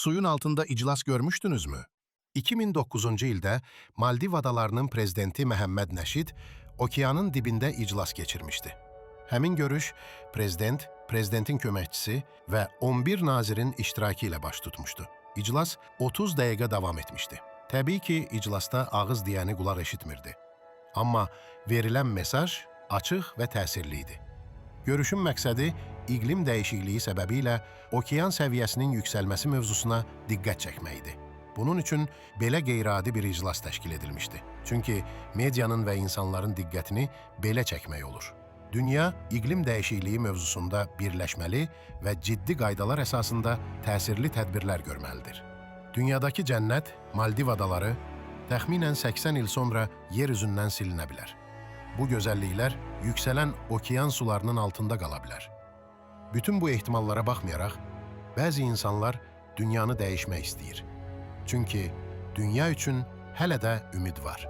suyun altında iclas görmüşdünüz mü? 2009-cu ildə Maldiv adalarının prezidenti Məhəmməd Nəşid okeanın dibində iclas keçirmişdi. Həmin görüş prezident, prezidentin köməkçisi və 11 nazirin iştirakı ilə baş tutmuşdu. İclas 30 dəqiqə davam etmişdi. Təbii ki, iclasda ağız deyəni qulaq eşitmirdi. Amma verilən mesaj açıq və təsirli idi. Görüşün məqsədi iqlim dəyişikliyi səbəbilə okean səviyyəsinin yüksəlməsi mövzusuna diqqət çəkmək idi. Bunun üçün belə qeyri-adi bir iclas təşkil edilmişdi. Çünki medianın və insanların diqqətini belə çəkmək olur. Dünya iqlim dəyişikliyi mövzusunda birləşməli və ciddi qaydalar əsasında təsirli tədbirlər görməlidir. Dünyadakı cənnət, Maldiv adaları, təxminən 80 il sonra yer üzündən silinə bilər. Bu gözəlliklər yüksələn okean sularının altında qala bilər. Bütün bu ehtimallara baxmayaraq, bəzi insanlar dünyanı dəyişmək istəyir. Çünki dünya üçün hələ də ümid var.